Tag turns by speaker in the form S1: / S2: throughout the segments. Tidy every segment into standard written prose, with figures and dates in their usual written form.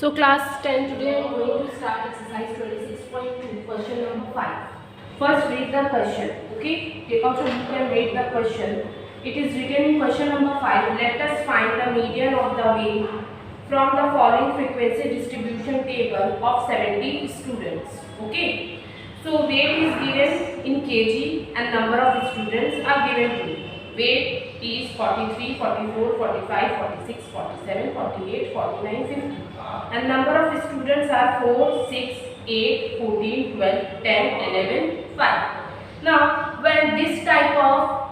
S1: So class 10, today I am going to start exercise 26.2, question number 5. First read the question, okay? Take out your book and read the question. It is written in question number 5. Let us find the median of the wave from the following frequency distribution table of 70 students, okay? So wave is given in kg and number of students are given to. Wave is 43, 44, 45, 46, 47, 48, 49, 50. And number of students are 4, 6, 8, 14, 12, 10, 11, 5. Now, when this type of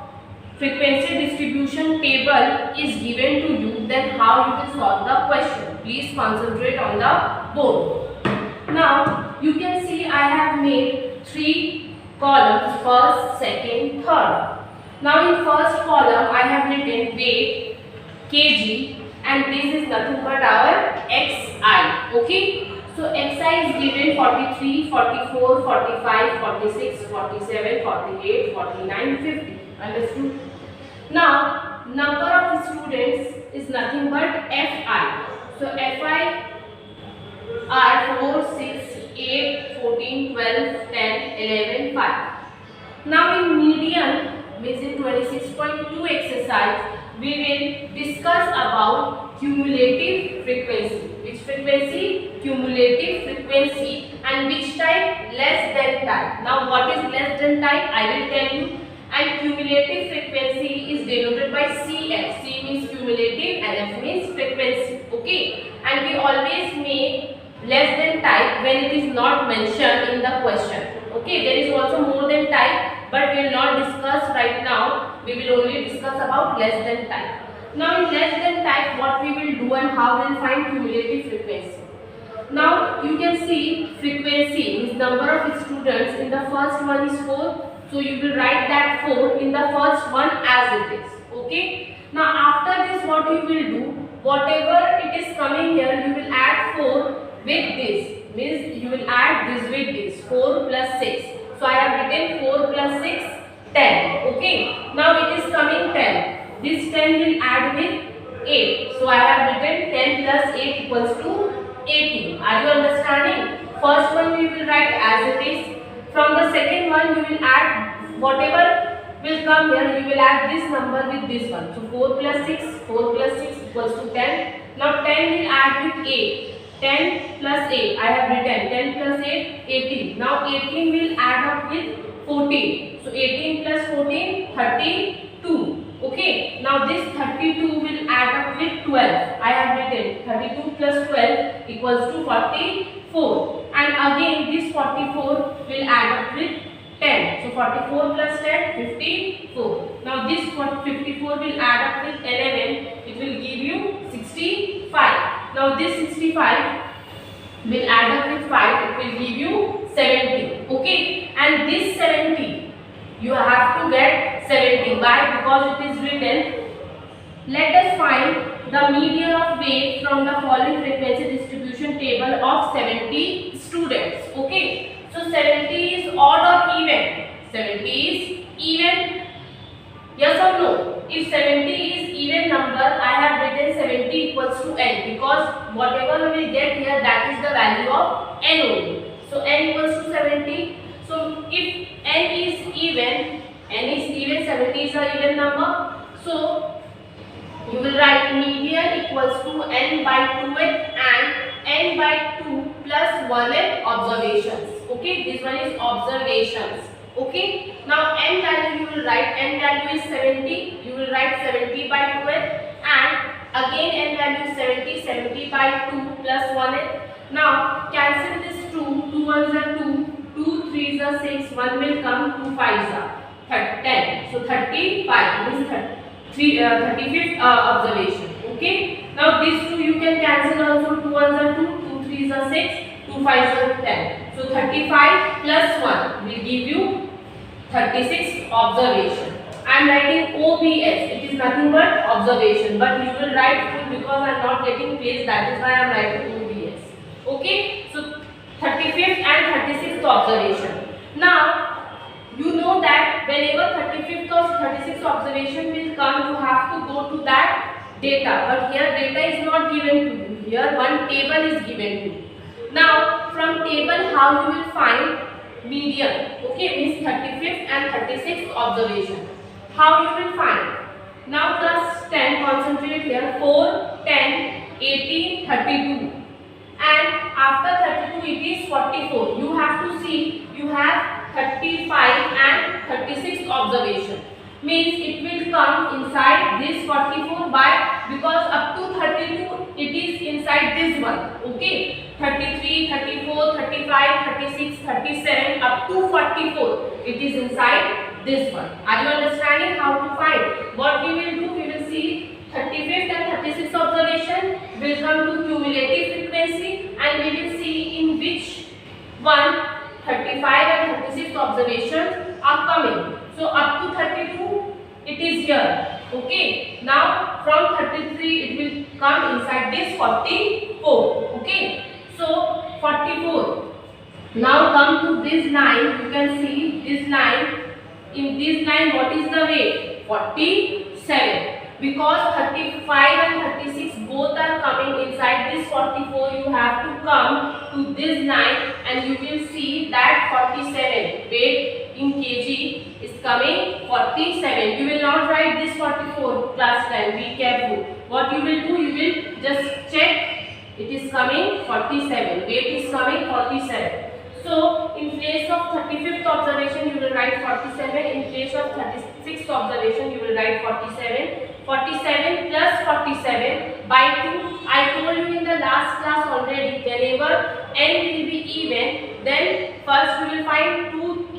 S1: frequency distribution table is given to you, then how you will solve the question? Please concentrate on the board. Now, you can see I have made 3 columns, first, second, third. Now, in first column, I have written weight, kg, and this is nothing but our xi, okay? So xi is given 43, 44, 45, 46, 47, 48, 49, 50. Understood? Now, number of students is nothing but fi. So fi are 4, 6, 8, 14, 12, 10, 11, 5. Now in median, means in 26.2 exercise, we will discuss about cumulative frequency. Which frequency? Cumulative frequency. And which type? Less than type. Now what is less than type? I will tell you. And cumulative frequency is denoted by CF. C means cumulative and F means frequency. Okay. And we always make less than type when it is not mentioned in the question. Okay. There is also more than type, but we will not discuss right now. We will only discuss about less than type. Now in less than type, what we will do and how we will find cumulative frequency. Now you can see frequency is number of students. In the first one is 4. So you will write that 4 in the first one as it is. Okay. Now after this, what you will do, whatever it is coming here, you will add 4 with this. Means you will add this with this. 4 plus 6. So I have written 4 plus 6, 10. Okay. Now it is coming 10. This 10 will add with 8. So I have written 10 plus 8 equals to 18. Are you understanding? First one we will write as it is. From the second one you will add whatever will come here, you will add this number with this one. So 4 plus 6 equals to 10. Now 10 will add with 8. 10 plus 8, I have written 10 plus 8, 18. Now 18 will add up with 14. So 18 plus 14, 32. Okay. Now this 32 will add up with 12. I have written 32 plus 12 equals to 44. And again this 44 will add up with 10. So 44 plus 10, 54. Now this 54 will add up with 11. It will give you 65. Now this 65 will add up with 5. It will give you 70. Okay. And this 70, you have to get 70. Why? Because it is written, let us find the median of weight from the following frequency distribution table of 70 students. Okay. So 70 is odd or even? 70 is even. Yes or no? If 70 is even number, I have written 70 equals to n, because whatever we will get here, that is the value of n only. So n equals to 70. So if n is even, 70 is an even number. So you will write median equals to n by 2th and n by 2 plus 1th observations. Okay, this one is observations. Okay, now n value you will write, n value is 70, you will write 70 by 2th, and again n value is 70, 70 by 2 plus 1th. Now cancel this 2, 2 ones are 2, 2 3s are 6, 1 will come, 2 5s are 10. So 35 means 35th observation. Okay, now these 2 you can cancel also, 2 ones are 2, 2 3s are 6, 2 5s are 10. So 35 plus 1 will give you 36 observation. I am writing OBS. It is nothing but observation. But you will write full because I am not getting place. That is why I am writing OBS. Okay. So 35th and 36th observation. Now you know that whenever 35th or 36th observation will come, you have to go to that data, but here data is not given to you. Here one table is given to you. Now from table how you will find median? Okay, means 35th and 36th observation. How you will find? Now class 10, concentrate here. 4, 10, 18, 32. And after 32 it is 44. You have to see, you have 35 and 36 observation. Means it will come inside this 44 by, because up to 32 it is inside this one. Okay, 33, 34, 35, 36, 37 up to 44 it is inside this one. Are you understanding how to find? What we will do, we will see 35th and 36th observation will come to cumulative frequency, and we will see in which one 35 and 36th observations are coming. So up to 32 it is here. Okay, now from 33 it will come inside this 44. Okay, so 44. Now come to this line. You can see this line. In this line what is the weight? 47. Because 35 and 36 both are coming inside this 44, you have to come to this line and you will see that 47 weight in kg is coming 47. You will not write this 44 class 10. Be careful. What you will do, you will just check it is coming 47. Weight is coming 47. So in place of 35th observation you will write 47. In place of 36th observation you will write 47. 47 plus 47 by 2. I told you in the last class already, whenever n will be even, then first we will find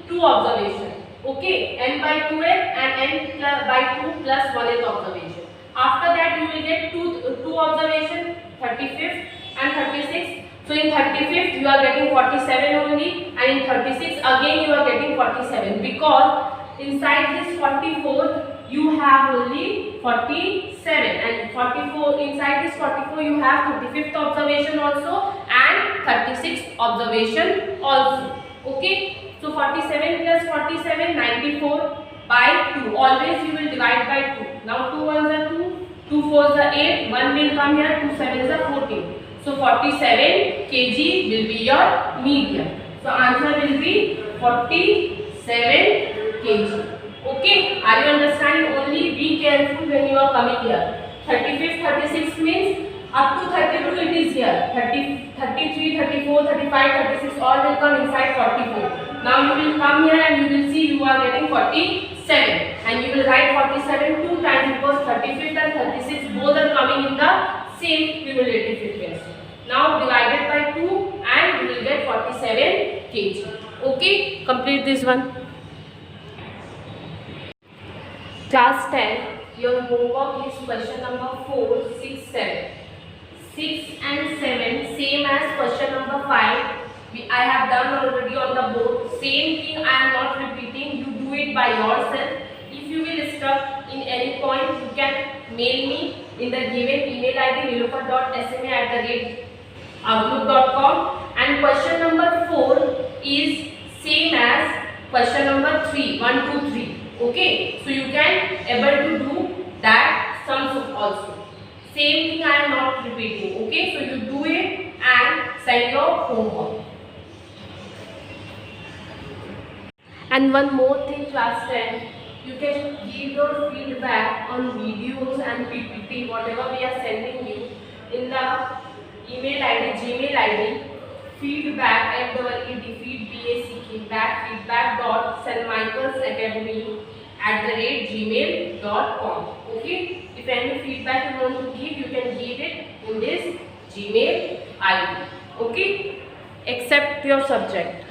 S1: two observations. Okay, n by 2th and n by 2 plus 1th observation. After that you will get two observations, 35th and 36th. So in 35th you are getting 47 only, and in 36 again you are getting 47, because inside this 44 you have only 47, and 44 inside this 44 you have 35th observation also and 36th observation also. Okay, so 47 plus 47, 94 by 2. Always you will divide by 2. Now 2 ones are 2, 2 fours are 8, 1 will come here, 2 sevens are 14. So 47 kg will be your median. So answer will be 47 kg. Okay, are you understanding? Only be careful when you are coming here. 35th, 36 means up to 32 it is here. 30, 33, 34, 35, 36 all will come inside 44. Now you will come here and you will see you are getting 47, and you will write 47 two times, because 35th and 36 both are coming in the same cumulative frequency. Now divided by 2 and you will get 47 kg. Okay, complete this one. Class 10, your homework is question number 4, 6, 7. 6 and 7 same as question number 5. I have done already on the board. Same thing I am not repeating. You do it by yourself. If you will stuck in any point, you can mail me in the given email ID niloufar.sma@outlook.com. And question number 4 is same as question number 3, 1, 2, 3. Okay, so you can able to do that sums also. Same thing I am not repeating. Okay, so you do it and send your homework. And one more thing, class 10, you can give your feedback on videos and PPT, whatever we are sending you, in the email ID, Gmail ID, feedback feedback@stmichaelsacademy@gmail.com. Okay, if any feedback you want to give, you can give it in this Gmail ID. Okay, except your subject.